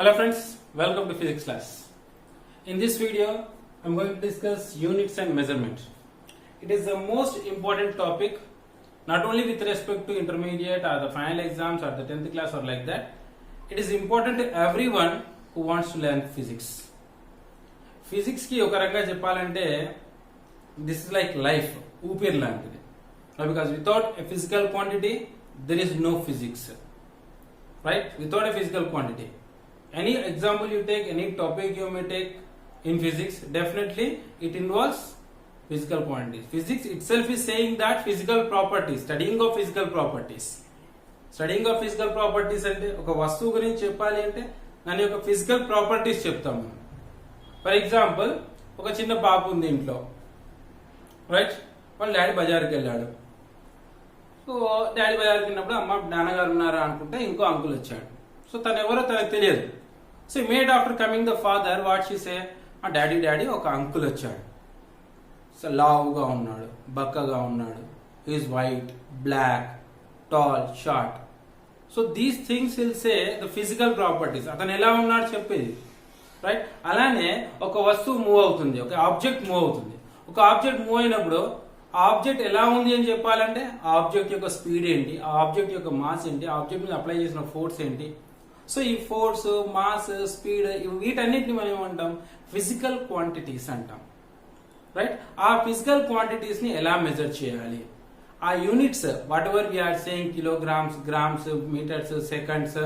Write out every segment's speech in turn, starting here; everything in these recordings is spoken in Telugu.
Hello friends, welcome to physics class. In this video, I am going to discuss units and measurement. It is the most important topic not only with respect to intermediate or the final exams or the 10th class or like that. It is important to everyone who wants to learn physics. Physics ki oka ranga cheppalante this is like life, upir lantidi. Because without a physical quantity, there is no physics. Right? Without a physical quantity. Any example you take, any topic you may take in physics, definitely it involves physical quantities. Physics itself is saying that physical properties, studying of physical properties. Studying of physical properties అంటే ఒక వస్తువు గురించి చెప్పాలి అంటే దాని యొక్క ఫిజికల్ ప్రాపర్టీస్ చెప్తాము. ఫర్ ఎగ్జాంపుల్ ఒక చిన్న పాప ఉంది ఇంట్లో, రైట్? వాళ్ళ డాడీ బజార్కి వెళ్ళాడు. సో డాడీ బజార్కి వెళ్ళినప్పుడు అమ్మ నాన్నగారు ఉన్నారా అనుకుంటే ఇంకో అంకుల్ వచ్చాడు. సో తను ఎవరో తనకు తెలియదు. So immediate after coming the father what she సే, ఆ డాడీ ఒక అంకుల్ వచ్చాడు. సో లావుగా ఉన్నాడు, బక్కగా ఉన్నాడు, is white, black, tall, short. So these things will say the physical properties. అతను ఎలా ఉన్నాడు చెప్పేది, రైట్? అలానే ఒక వస్తువు మూవ్ అవుతుంది, ఒక ఆబ్జెక్ట్ మూవ్ అవుతుంది. ఒక ఆబ్జెక్ట్ మూవ్ అయినప్పుడు ఆ ఆబ్జెక్ట్ ఎలా ఉంది అని చెప్పాలంటే ఆ ఆబ్జెక్ట్ యొక్క స్పీడ్ ఏంటి, ఆ ఆబ్జెక్ట్ యొక్క మాస్ ఏంటి, ఆ ఆబ్జెక్ట్ మీద అప్లై చేసిన ఫోర్స్ ఏంటి. సో ఈ ఫోర్స్, మాస్, స్పీడ్ వీటన్నిటిని మనం ఏమంటాం? ఫిజికల్ క్వాంటిటీస్ అంటాం, రైట్? ఆ ఫిజికల్ క్వాంటిటీస్ ని ఎలా మెజర్ చేయాలి, ఆ units whatever we're saying, kilograms, grams, metres, seconds.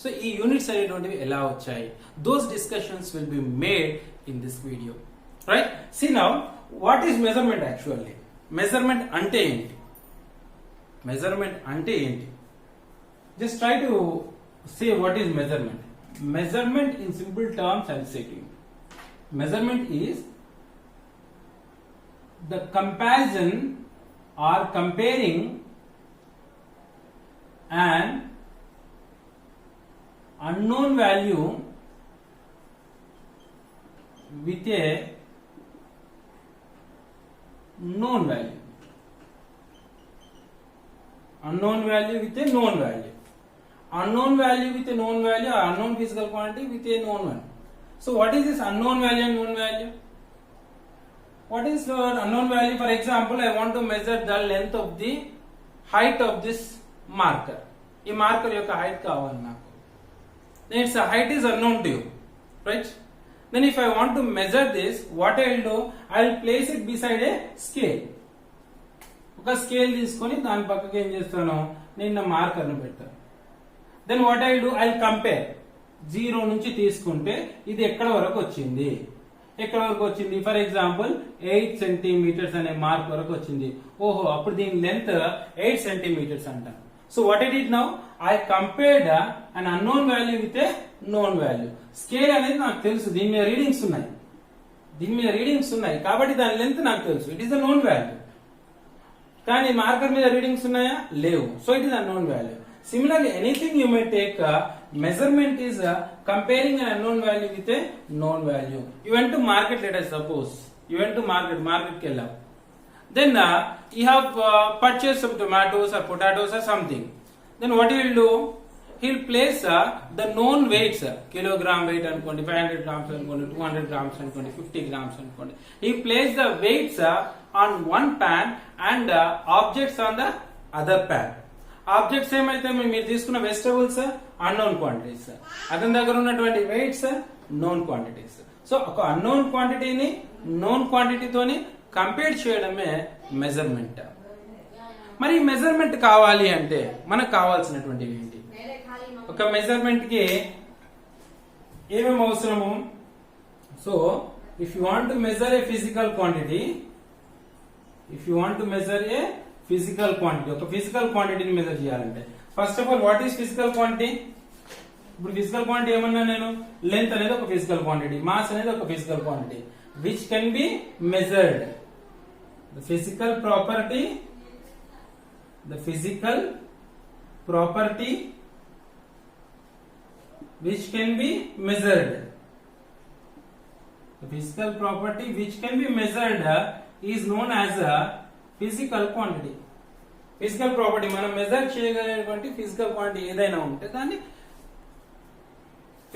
So ఈ యూనిట్స్ అనేటువంటివి ఎలా వచ్చాయి, those discussions will be made in this video, right? See now what is measurement actually. Measurement అంటే ఏంటి? మెజర్మెంట్ అంటే ఏంటి? Just try to say what is measurement. Measurement in simple terms I will say to you. Measurement is the comparison or comparing an unknown value with a known value. Unknown value with a known value. Unknown value with a known value, or unknown physical quantity with a known one. So what is this unknown value and known value? What is unknown value? For example, I want to measure the length of the height of this marker. ఈ మార్కర్ యొక్క హైట్ కావాలి నాకు. Then its height is unknown to you, right? Then if I want to measure this, what I will do? I will place it beside a scale. ఒక స్కేల్ తీసుకొని దాని పక్కకి ఏం చేస్తాను, నేను మార్కర్ ను పెడతాను. Then what I do, I compare. 0 నుంచి తీసుకుంటే ఇది ఎక్కడ వరకు వచ్చింది, ఎక్కడ వరకు వచ్చింది. ఫర్ ఎగ్జాంపుల్ 8 సెంటీమీటర్స్ అనే మార్క్ వరకు వచ్చింది. ఓహో, అప్పుడు దీని లెంత్ 8 సెంటీమీటర్స్ అంట. So what I did now, I compared an unknown value with a known value. Scale అనేది నాకు తెలుసు, దీని మీద రీడింగ్స్ ఉన్నాయి, కాబట్టి దాని లెంత్ నాకు తెలుసు, it is the known value. కానీ మార్కర్ మీద రీడింగ్స్ ఉన్నాయా? లేవు. So it is unknown value. Similarly, anything you may take, measurement is comparing an unknown value with a known value. You went to market, let us suppose. You went to market kella. Then you have purchased some tomatoes or potatoes or something. Then what he will do? He will place the known weights, kilogram weight and 500 grams and 200 grams and 50 grams and he place the weights on one pan and objects on the other pan. Objects ఏమైతే మీరు తీసుకున్న వెజిటబుల్స్ అన్నోన్ క్వాంటిటీస్, అతని దగ్గర ఉన్నటువంటి వెయిట్స్ నోన్ క్వాంటిటీస్. సో ఒక అన్నోన్ క్వాంటిటీని నోన్ క్వాంటిటీతోని కంపేర్ చేయడమే మెజర్మెంట్. మరి మెజర్మెంట్ కావాలి అంటే మనకు కావాల్సినటువంటివి ఏంటి? ఒక మెజర్మెంట్ కి ఏమేమి అవసరము? So if you want to measure A physical quantity, physical quantity, ఒక ఫిజికల్ క్వాంటిటీని మెజర్ చేయాలంటే first of all what is physical quantity? ఇప్పుడు ఫిజికల్ క్వాంటిటీ ఏమన్నా నేను, లెంత్ అనేది ఒక ఫిజికల్ క్వాంటిటీ, మాస్ అనేది ఒక physical quantity which can be measured. The physical property which can be measured. The physical property which can be measured is known as a physical quantity. Physical property మనం మెజర్ చేయగలిగినటువంటి ఫిజికల్ క్వాంటిటీ ఏదైనా ఉంటే దాన్ని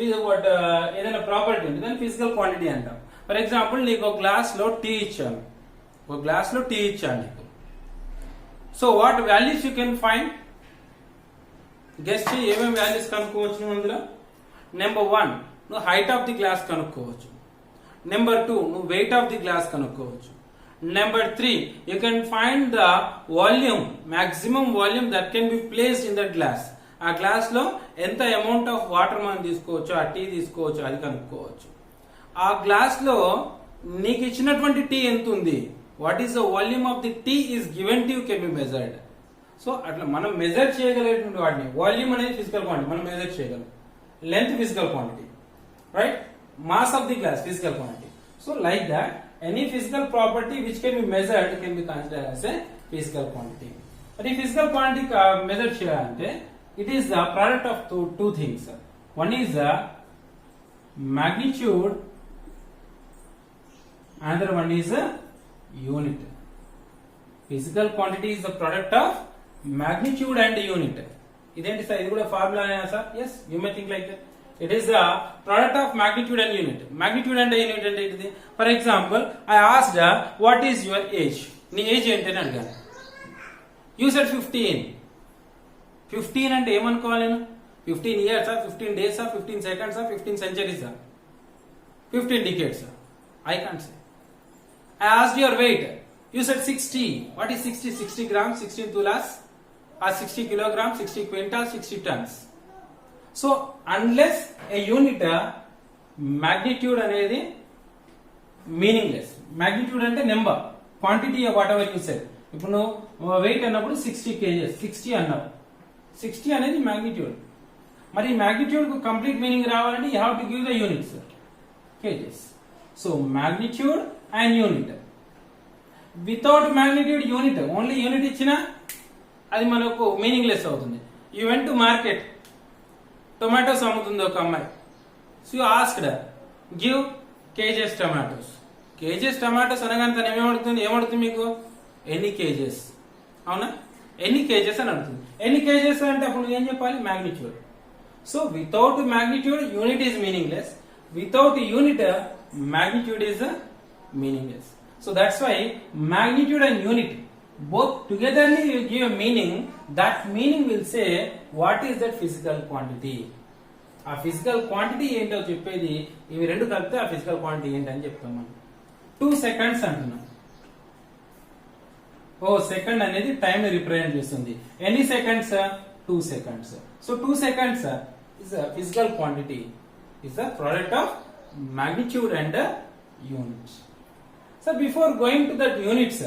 ఏదైనా ప్రాపర్టీ ఉంది దాన్ని ఫిజికల్ క్వాంటిటీ అంటాం. ఫర్ ఎగ్జాంపుల్ నీకు ఒక గ్లాస్ లో టీ ఇచ్చాను నీకు. So what values you can find? Guest ఏమేమి వాల్యూస్ కనుక్కోవచ్చు నువ్వు అందులో? నెంబర్ 1 నువ్వు హైట్ ఆఫ్ ది గ్లాస్ కనుక్కోవచ్చు. నెంబర్ 2 నువ్వు వెయిట్ ఆఫ్ ది గ్లాస్ కనుక్కోవచ్చు. Number 3 you can find the volume, maximum volume that can be placed in that glass. ఆ గ్లాస్ లో ఎంత అమౌంట్ ఆఫ్ వాటర్ మనం తీసుకోవచ్చు, ఆ టీ తీసుకోవచ్చు, అది కనుక్కోవచ్చు. ఆ గ్లాస్ లో నీకు ఇచ్చినటువంటి టీ ఎంత ఉంది, what is the volume of the tea is given to you can be measured. So అట్లా మనం మెజర్ చేయగలిగినటువంటి వాటిని, వాల్యూమ్ అనేది ఫిజికల్ క్వాంటిటీ మనం మెజర్ చేయగలం, length physical quantity, right, mass of the glass physical quantity. So like that any physical property which can be measured can be considered as a physical quantity. మరి ఫిజికల్ క్వాంటిటీ మెజర్ చేయాలంటే it is the product of two things. One is the magnitude, another one is a unit. Physical quantity is the product of magnitude and unit. Identi sir, idu kuda formula ayana sir? Yes, you may think like that. It is the product of magnitude and unit. Magnitude and unit ante ididi. For example, I asked what is your age? Nee age ente ani adiganu. You said 15. 15 అంటే ఏమనుకోవాలి నేను? 15 years, 15 days, 15 seconds, 15 centuries, 15 decades. I can't say. I asked your weight. You said 60. What is 60? 60 grams, 16 tulas, or 60 kilograms, 60 quintals, 60 tons. So unless a unit magnitude అనేది మీనింగ్లెస్. magnitude అంటే number, quantity whatever you said. ఇప్పుడు నువ్వు వెయిట్ అన్నప్పుడు 60 kgs, 60 అన్నావు. 60 అనేది మ్యాగ్నిట్యూడ్. మరి మ్యాగ్నిట్యూడ్ కు కంప్లీట్ మీనింగ్ రావాలంటే you have to give the units, kgs. So magnitude and unit. Without magnitude unit, only unit ఇచ్చినా అది మనకు మీనింగ్ లెస్ అవుతుంది. You went to market, tomatoes అమ్ముతుంది ఒక అమ్మాయి. So you asked give kgs tomatoes. Kgs tomatoes అనగానే తను ఏమడుతుంది మీకు? ఎన్ని కేజెస్, అవునా? ఎన్ని కేజెస్ అని అడుగుతుంది. ఎన్ని కేజెస్ అంటే అప్పుడు నువ్వు ఏం చెప్పాలి? Magnitude. So without magnitude unit is meaningless, without unit magnitude is meaningless. So that's why magnitude and unit both togetherly will give a meaning. That meaning will say what is that physical quantity. ఆ ఫిజికల్ క్వాంటిటీ ఏంటో చెప్పేది ఇవి రెండు కలిపితే ఆ ఫిజికల్ క్వాంటిటీ ఏంటని చెప్తాం మనం. 2 seconds అంటున్నాం. సెకండ్ అనేది టైం రిప్రజెంట్ చేస్తుంది. ఎన్ని seconds? 2 seconds. So 2 seconds is a physical quantity, is the product of magnitude and units. So before going to that units,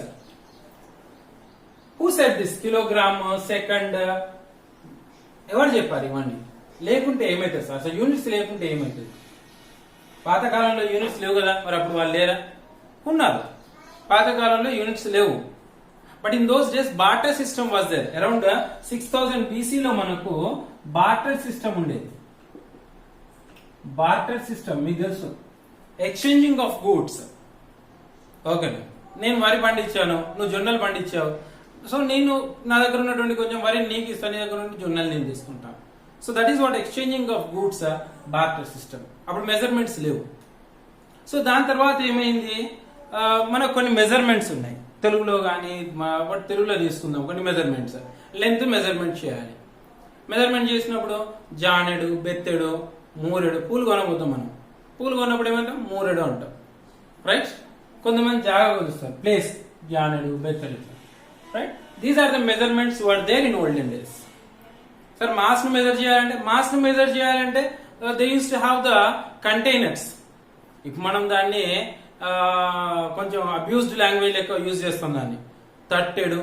who said this? Kilogram, second, ఎవరు చెప్పారు ఇవన్నీ? లేకుంటే ఏమైతుంది సార్? అసలు యూనిట్స్ లేకుంటే ఏమైతుంది? పాతకాలంలో యూనిట్స్ లేవు కదా, మరి అప్పుడు వాళ్ళు లేరా? ఉన్నారు. పాతకాలంలో యూనిట్స్ లేవు. But in those days barter system was there. Around 6000 BC లో మనకు బార్టర్ సిస్టమ్ ఉండేది. బార్టర్ సిస్టమ్ మీకు తెలుసు, ఎక్స్చేంజింగ్ ఆఫ్ గూడ్స్. ఓకే, నేను వరి పండించాను, నువ్వు జొన్నలు పండించావు. సో నేను నా దగ్గర ఉన్నటువంటి కొంచెం వరి నీకు ఇస్తాను, నీ దగ్గర నుండి జొన్నలు నేను తీసుకుంటాను. So that is what exchanging of goods, barter system. అప్పుడు మెజర్మెంట్స్ లేవు. సో దాని తర్వాత ఏమైంది, మనకు కొన్ని మెజర్మెంట్స్ ఉన్నాయి తెలుగులో కానీ, తెలుగులో తీసుకుందాం కొన్ని మెజర్మెంట్స్. లెంత్ మెజర్మెంట్ చేయాలి. మెజర్మెంట్ చేసినప్పుడు జానెడు, బెత్తెడు, మూరెడు. పూలు కొనబోతాం మనం. పూలు కొన్నప్పుడు ఏమంటాం? మూరెడు అంటాం, రైట్? కొంతమంది జాగా కొలుస్తారు, ప్లేస్, జానెడు, బెత్తెడు, right? These are the measurements were there in olden days. Sir mass ను మెజర్ చేయాలంటే they use to have the containers. ఇప్పుడు మనం దాన్ని కొంచెం అబ్యూస్డ్ లాంగ్వేజ్ లెక్క యూజ్ చేస్తాం దాన్ని. తట్టెడు,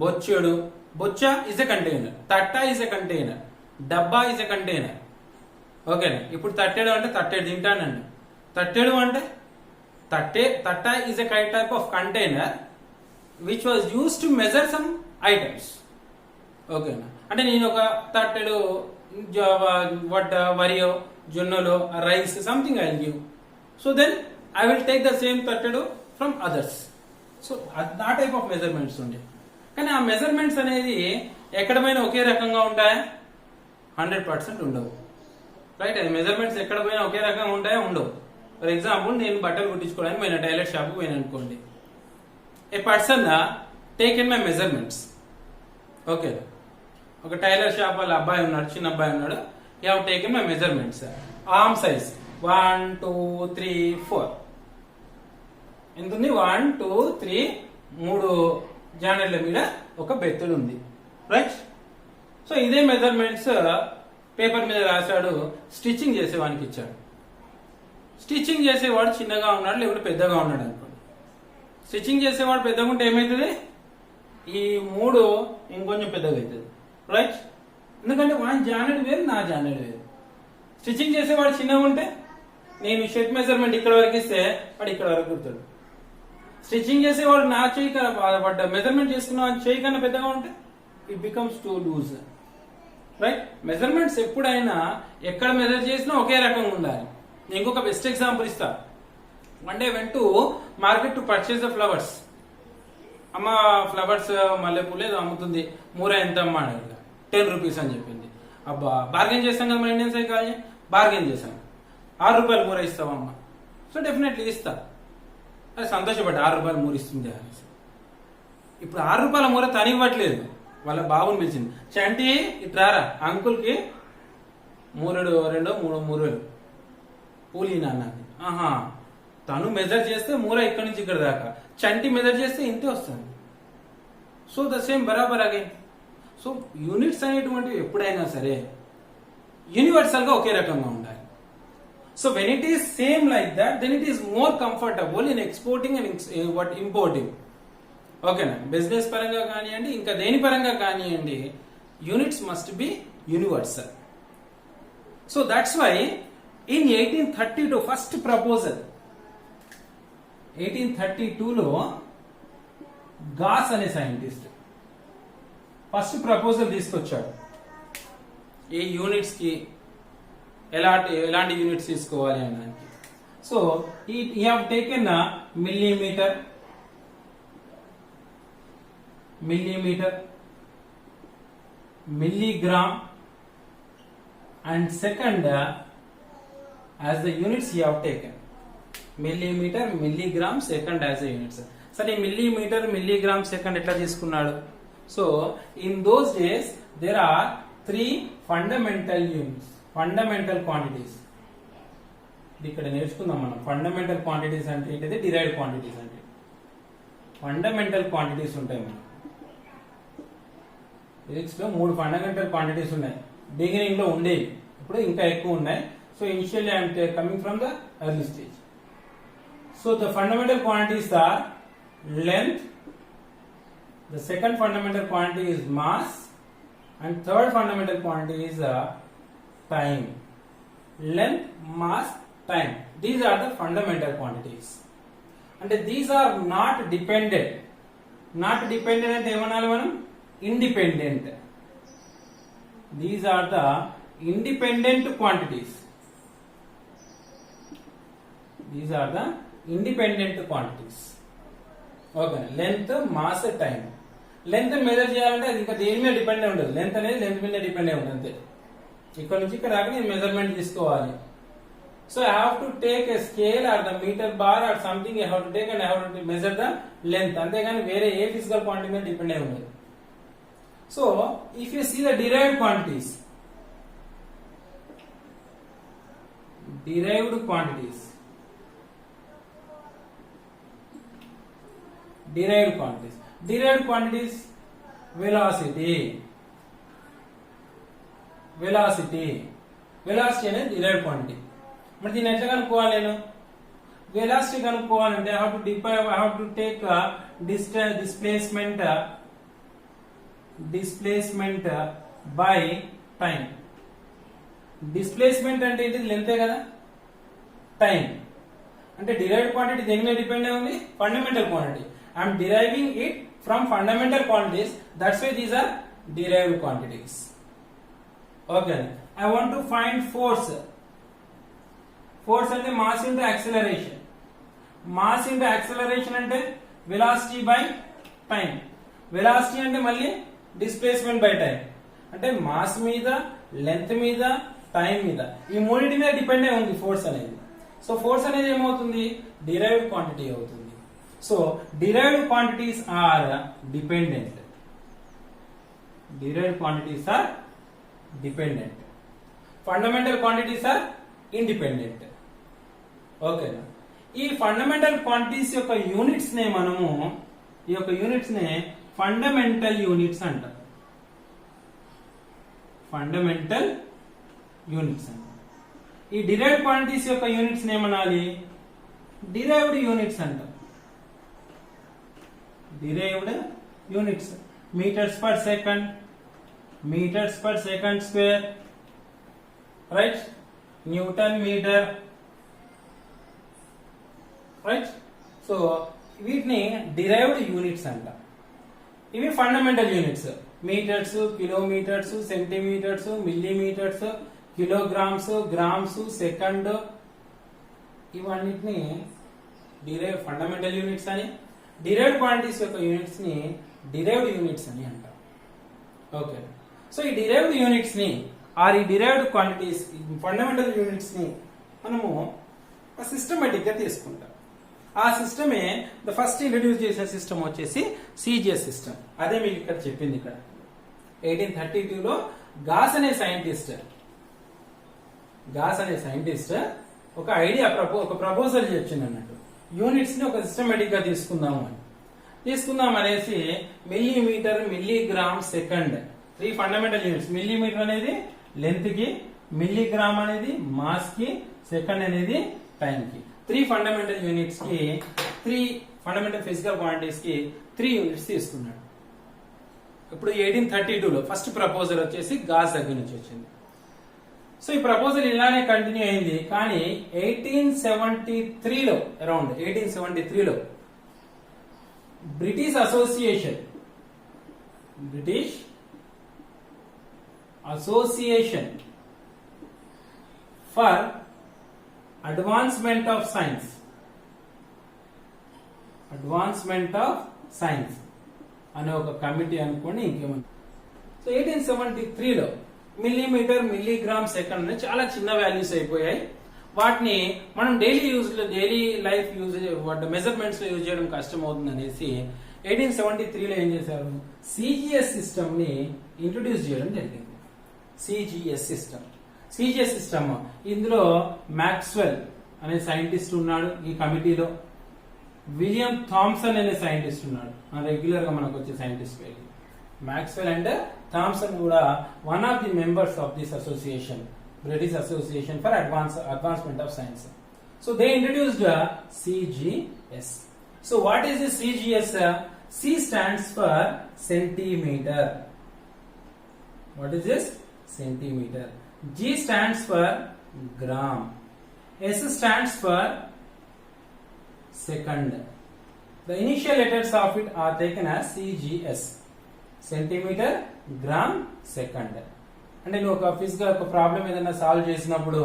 బొచ్చెడు. బొచ్చ ఇస్ ఎ కంటైనర్, తట్ట ఇస్ ఎ కంటైనర్, డబ్బా ఇస్ ఎ కంటైనర్. ఓకేనా? ఇప్పుడు తట్టెడు అంటే తట్టెడు తింటానండి. తట్టెడు అంటే తట్ట is a type of container which was use to measure some items. ఓకేనా? అంటే నేను ఒక తట్టెడు వరియో, జొన్నలో, rice, something I will give. So then I will take the same తట్టెడు from others. సో ఆ టైప్ ఆఫ్ మెజర్మెంట్స్ ఉండే. కానీ ఆ మెజర్మెంట్స్ అనేది ఎక్కడమైనా ఒకే రకంగా ఉంటాయా? 100% ఉండవు. రైట్. మెజర్మెంట్స్ ఎక్కడ పోయినా ఒకే రకంగా ఉంటాయో ఉండవు. ఫర్ ఎగ్జాంపుల్ నేను బట్టలు కుట్టించుకోవడానికి పోయిన టైలర్ షాప్ పోయిన అనుకోండి. A person taken my measurements. Okay, ఒక టైలర్ షాప్ వాళ్ళ అబ్బాయి ఉన్నాడు, చిన్న అబ్బాయి ఉన్నాడు. You have taken my measurements. Arm size 1 2 3 4 ఎంత ఉంది? 1 2 3 3 జానెట్ల మీద ఒక బెత్తడు ఉంది. రైట్. సో ఇదే మెజర్మెంట్స్ పేపర్ మీద రాశాడు, స్టిచ్చింగ్ చేసేవానికి ఇచ్చాడు. స్టిచ్చింగ్ చేసేవాడు చిన్నగా ఉన్నాడు లేకుంటే పెద్దగా ఉన్నాడు అనుకోండి. స్టిచ్చింగ్ చేసేవాడు పెద్దగా ఉంటే ఏమవుతుంది? ఈ 3 ఇంకొంచెం పెద్దగా అవుతుంది. రైట్. ఎందుకంటే వాని జానెట్ వేరు, నా జానెట్ వేరు. స్టిచ్చింగ్ చేసేవాడు చిన్నగా ఉంటే నేను షర్ట్ మెజర్మెంట్ ఇక్కడ వరకు ఇస్తే వాడు ఇక్కడ వరకు కుడతాడు. స్టిచ్చింగ్ చేసేవాడు నా చేయి కన్నా మెజర్మెంట్ చేసుకున్న చేయి కన్నా పెద్దగా ఉంటే it becomes too loose. Right. Measurements ఎప్పుడైనా ఎక్కడ మెజర్ చేసినా ఒకే రకంగా ఉండాలి. నేను ఇంకొక బెస్ట్ ఎగ్జాంపుల్ ఇస్తా. One day went to market to purchase the flowers. అమ్మ ఫ్లవర్స్ మల్లెపూలు ఏదో అమ్ముతుంది, మూర ఎంత అమ్మా అని 10 రూపీస్ అని చెప్పింది. అబ్బా బార్గెన్ చేస్తాం కదా మన ఇండియన్స్ అయితే, కాదు బార్గెన్ చేశాను. 6 రూపాయలు మూర ఇస్తావమ్మా. సో డెఫినెట్లీ ఇస్తా. అది సంతోషపడ్డా, 6 రూపాయలు మూర ఇస్తుంది అనేసి. ఇప్పుడు 6 రూపాయల మూర తను ఇవ్వట్లేదు, వాళ్ళ బాబుని పిలిచింది. చంటి ఇట్రారా, అంకుల్ కి 3 2 3 3 పూలీనా అన్నది. ఆహా, తను మెజర్ చేస్తే మూర ఇక్కడి నుంచి ఇక్కడ దాకా, చంటి మెజర్ చేస్తే ఇంతే వస్తుంది. సో ద సేమ్ బరాబర్ అగైన్. సో యూనిట్స్ అనేటువంటివి ఎప్పుడైనా సరే యూనివర్సల్ గా ఒకే రకంగా ఉండాలి. So when it is same like that, then it is more comfortable in exporting and importing. ఓకేనా? బిజినెస్ పరంగా కానివ్వండి, ఇంకా దేని పరంగా కానివ్వండి, units must be universal. So that's why in 1832 first proposal, 1832లో గాస్ అనే సైంటిస్ట్ ఫస్ట్ ప్రపోజల్ తీసుకొచ్చాడు. ఈ యూనిట్స్ కి ఎలాంటి యూనిట్స్ తీసుకోవాలి అనడానికి. సో ఈ have taken millimetre, milligram, and second as the units he have taken. Millimeter, milligram, second as the units. సరే millimeter, milligram, second ఎట్లా తీసుకున్నాడు? So in those days there are 3 fundamental units, fundamental quantities. ఇక్కడ నేర్చుకుందాం మనం. ఫండమెంటల్ క్వాంటిటీస్ అంటే ఏంటిది, డిరైవ్డ్ క్వాంటిటీస్ అంటే. ఫండమెంటల్ క్వాంటిటీస్ ఉంటాయి మనకి ఫిజిక్స్ లో. 3 ఫండమెంటల్ క్వాంటిటీస్ ఉన్నాయి. బిగినింగ్ లో ఉండేవి, ఇప్పుడు ఇంకా ఎక్కువ ఉన్నాయి. So initially I'm coming from the early stage. So the fundamental quantities are length, the second fundamental quantity is mass, and third fundamental quantity is time. Length, mass, time, these are the fundamental quantities. And these are not dependent. Not dependent ante emanali manam, independent. These are the independent quantities. These are the independent quantities. Okay. Length, mass, time. Length measure చేయాలంటే అది ఇంకా దేని మీద డిపెండ్ ఉండదు. లెంత్ అనేది లెంత్ మీద డిపెండ్ అయి ఉంటుంది అంతే. ఇక్కడ నుంచి ఇక్కడ దాకా నేను మెజర్మెంట్ తీసుకోవాలి. So I have to take a scale or the metre bar or something I have to take and I have to measure the length. అంతేగాని వేరే ఏ ఫిజికల్ క్వాంటిటీ మీద డిపెండ్ అయి ఉండదు. So if you see the derived quantities, derived quantities, derived quantities, velocity అనేది derived quantity. మరి దీన్ని ఎట్లా కనుక్కోవాలి? నేను వెలాసిటీ కనుక్కోవాలంటే I have to take displacement by time. Displacement అంటే ఇది లెంతే కదా, టైం. అంటే డిరైవ్డ్ క్వాంటిటీ దేని మీద డిపెండ్ అయి ఉంది? Fundamental quantity. I'm deriving it from fundamental quantities, that's why these are derived quantities. Okay. I want to find force. Force అంటే mass into acceleration. Mass into acceleration అంటే వెలాసిటీ బై టైం. వెలాసిటీ అంటే మళ్ళీ డిస్ప్లేస్మెంట్ బై టైం. అంటే మాస్ మీద, లెంత్ మీద, టైం మీద, ఈ మూడింటి మీద డిపెండ్ అయి ఉంది ఫోర్స్ అనేది. సో ఫోర్స్ అనేది ఏమవుతుంది, డిరైవ్డ్ క్వాంటిటీ అవుతుంది. So derived quantities are dependent. Derived quantities are dependent. Fundamental quantities are independent. Okay, ఈ ఫండమెంటల్ క్వాంటిటీస్ యొక్క యూనిట్స్ నే మనము ఈ యొక్క యూనిట్స్ నే ఫండమెంటల్ యూనిట్స్ అంటాం. ఫండమెంటల్ యూనిట్స్ అంటాం. ఈ డిరైవ్డ్ క్వాంటిటీస్ యొక్క యూనిట్స్ నే ఏమనాలి, డిరైవ్డ్ యూనిట్స్ అంటాం. Derived units, meters per second, meters per second square, right? Newton meter, right? So వీటిని derived units అంట. ఇవి fundamental units, metres, kilometres, centimetres, millimetres, kilograms, grams, second, ఇవన్నిటిని డిరైవ్ ఫండమెంటల్ యూనిట్స్ అని, డిరైవ్డ్ క్వాంటిటీస్ యొక్క యూనిట్స్ ని డిరైవ్డ్ యూనిట్స్ అని అంటాం. ఓకే, సో ఈ డిరైవ్డ్ యూనిట్స్ ని ఆర్ ఈ డిరైవ్డ్ క్వాంటిటీస్ ఫండమెంటల్ యూనిట్స్ ని మనము సిస్టమేటిక్ గా తీసుకుంటాం. ఆ సిస్టమే ద ఫస్ట్ ఇంట్రడ్యూస్ చేసిన సిస్టమ్ వచ్చేసి సిజిఎస్ సిస్టమ్. అదే మీకు ఇక్కడ చెప్పింది. ఇక్కడ 1832లో గాస్ అనే సైంటిస్ట్ ఒక ఐడియా ఒక ప్రపోజల్ చేసింది అన్నట్టు, యూనిట్స్ ని ఒక సిస్టమేటిక్ గా తీసుకుందాం అనేసి millimetre, milligram, second, 3 fundamental units. Millimetre అనేది లెంత్ కి, మిల్లీగ్రామ్ అనేది మాస్ కి, సెకండ్ అనేది టైం కి. 3 ఫండమెంటల్ యూనిట్స్ కి, 3 ఫండమెంటల్ ఫిజికల్ క్వాంటిటీస్ కి 3 యూనిట్స్ తీసుకున్నాడు. ఇప్పుడు 1832లో ఫస్ట్ ప్రపోజల్ వచ్చేసి గాస్ దగ్గర నుంచి వచ్చింది. సో ఈ ప్రపోజల్ ఇలానే కంటిన్యూ అయింది. కానీ 1873లో అరౌండ్ 1873లో British Association for Advancement of Science అనే ఒక కమిటీ అనుకోండి, ఇంకేమంటే. సో 1873లో మిల్లీమీటర్, మిల్లీగ్రామ్, సెకండ్ అనే చాలా చిన్న వాల్యూస్ అయిపోయాయి. వాటిని మనం డైలీ లైఫ్ మెజర్మెంట్స్ లో యూజ్ చేయడం కష్టం అవుతుంది అనేసి 1873లో ఏం చేశారు, సిజిఎస్ సిస్టమ్ ని ఇంట్రొడ్యూస్ చేయడం జరిగింది. సిజిఎస్ సిస్టమ్ ఇందులో మ్యాక్స్వెల్ అనే సైంటిస్ట్ ఉన్నాడు ఈ కమిటీలో, విలియం థామ్సన్ అనే సైంటిస్ట్ ఉన్నాడు. రెగ్యులర్ గా మనకు వచ్చే సైంటిస్ట్ పేరు మ్యాక్స్వెల్ అండ్ థామ్సన్ కూడా one of the members of this association, British Association for Advancement of Science. So they introduced CGS. So what is this CGS? C stands for centimeter. What is this? Centimeter. G stands for gram. S stands for second. The initial letters of it are taken as CGS. Centimeter, gram, second. అంటే నువ్వు ఒక ఫిజికల్ ఒక ప్రాబ్లం ఏదైనా సాల్వ్ చేసినప్పుడు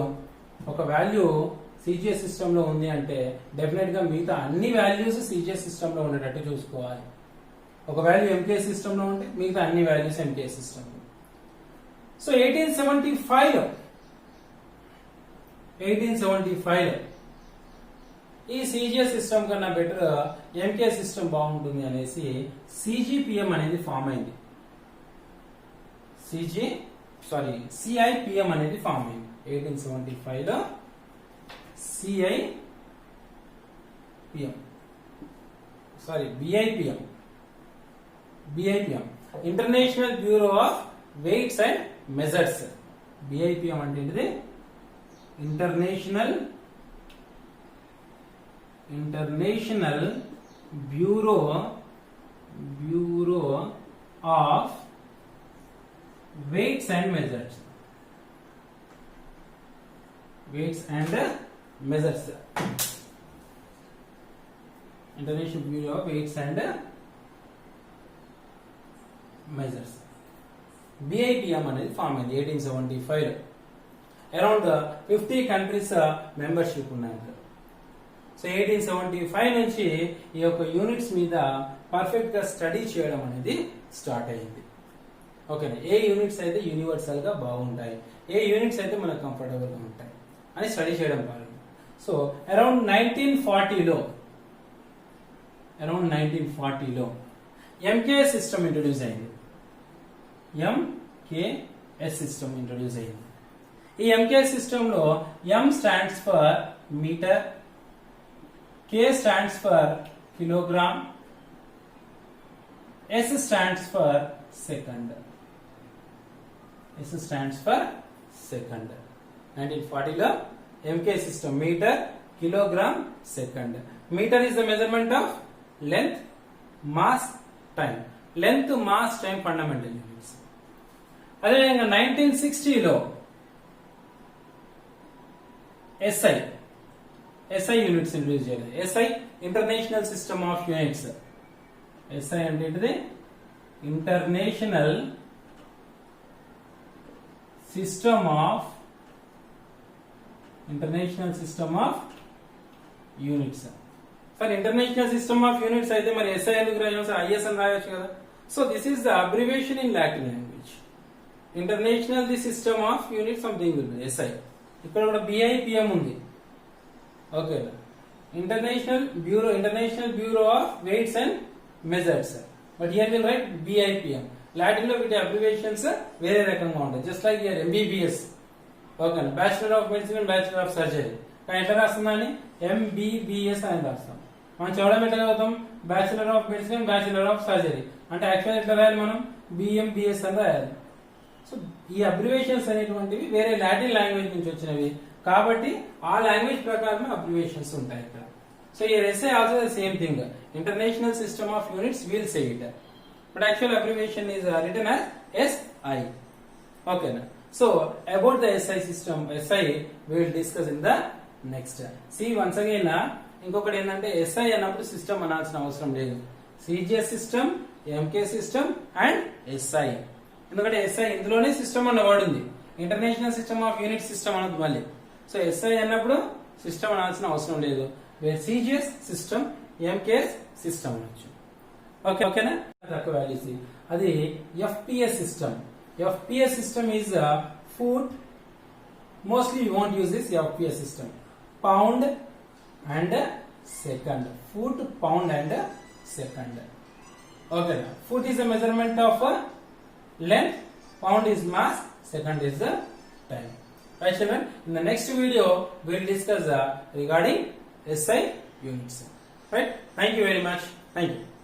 ఒక వాల్యూ సిజిఎస్ సిస్టమ్ లో ఉంది అంటే డెఫినెట్ గా మిగతా అన్ని వాల్యూస్ సిజిఎస్ సిస్టమ్ లో ఉండేటట్టు చూసుకోవాలి. ఒక వాల్యూ ఎంకేఎస్ సిస్టమ్ లో ఉంటే మిగతా అన్ని వాల్యూస్ ఎంకేఎస్ సిస్టమ్ లో. సో 1875లో ఈ సిజిఎస్ సిస్టమ్ కన్నా బెటర్ ఎంకేఎస్ సిస్టమ్ బాగుంటుంది అనేసి సిజిపిఎం అనేది ఫామ్ అయింది. సిఐపిఎం అనేది ఫామ్ అయింది 1875లో. BIPM International Bureau of Weights and Measures. BIPM అంటే ఏంటిది, International Bureau of weights and measures. International Bureau of Weights and Measures. BIPM అనేది ఫామ్ అయింది 1875లో. అరౌండ్ 50 కంట్రీస్ మెంబర్షిప్ ఉన్నాయి. సో 1875 నుంచి ఈ యొక్క యూనిట్స్ మీద పర్ఫెక్ట్ గా స్టడీ చేయడం అనేది స్టార్ట్ అయింది. ఓకేనా, ఏ యూనిట్స్ అయితే యూనివర్సల్ గా బాగుంటాయి, ఏ యూనిట్స్ అయితే మనకు కంఫర్టబుల్ గా ఉంటాయి అని స్టడీ చేయడం ప్రారంభం. సో అరౌండ్ 1940లో ఎంకేఎస్ సిస్టమ్ ఇంట్రొడ్యూస్ అయింది. ఎంకేఎస్ సిస్టమ్ ఇంట్రొడ్యూస్ అయింది. ఈ ఎంకేఎస్ సిస్టమ్ లో M stands for metre, K stands for kilogram, S stands for second. 1940లో MK system, meter, kilogram, second. Meter is the measurement of length, mass, time. Length, mass, time fundamental units. అదేవిధంగా 1960లో SI యూనిట్స్ ఇంట్రడ్యూస్ చేయాలి. SI international system of units. SI అంటే ఏంటిది? International system of units. For international system of units అయితే మరి SI ఎందుకు రాయవచ్చు? IS అని రాయొచ్చు కదా. So this is the abbreviation in Latin language. International the system of unit something SI. ఇక్కడ కూడా BIPM ఉంది. Okay, international Bureau of Weights and measures. But here will write BIPM. Latin లో వీటి అబ్రివేషన్స్ వేరే రకంగా ఉంటాయి. Just like here MBBS. Okay, bachelor of medicine and bachelor of surgery. కానీ ఎట్లా రాస్తుందని MBBS అని రాస్తాం. మనం చూడడం ఎట్లా చదువుతాం? Bachelor of medicine, bachelor of surgery. అంటే యాక్చువల్ ఎట్లా రాయాలి మనం? BMBS అని రాయాలి. సో ఈ అబ్రివేషన్స్ అనేటువంటివి వేరే లాటిన్ లాంగ్వేజ్ నుంచి వచ్చినవి కాబట్టి ఆ లాంగ్వేజ్ ప్రకారం అబ్రివేషన్స్ ఉంటాయి ఇక్కడ. సో ఈ SI also the same thing. International system of units will say it. But actual abbreviation is written as SI. Okay. So about the SI system, SI we will discuss in the next. See once again, ఇంకొకటి ఏంటంటే SI అన్నప్పుడు సిస్టమ్ అనాల్సిన అవసరం లేదు. CGS system, MK system and SI. ఎందుకంటే SI ఇందులోనే సిస్టమ్ అన్న వర్డ్ ఉంది. International system of unit system అనొద్దు మళ్ళీ. సో SI అన్నప్పుడు సిస్టమ్ అనాల్సిన అవసరం లేదు. CGS సిస్టమ్, MKS సిస్టమ్ అనొచ్చు. ఓకేనా? తక్కువ వాల్యూస్. అది FPS system. FPS system is foot. Mostly you want use this FPS system. Pound and second. Foot, pound and second. ఓకేనా? Foot is the measurement of length, pound is mass, second is the time. Right children, in the next video we will discuss regarding SI units. Right? Thank you very much. Thank you.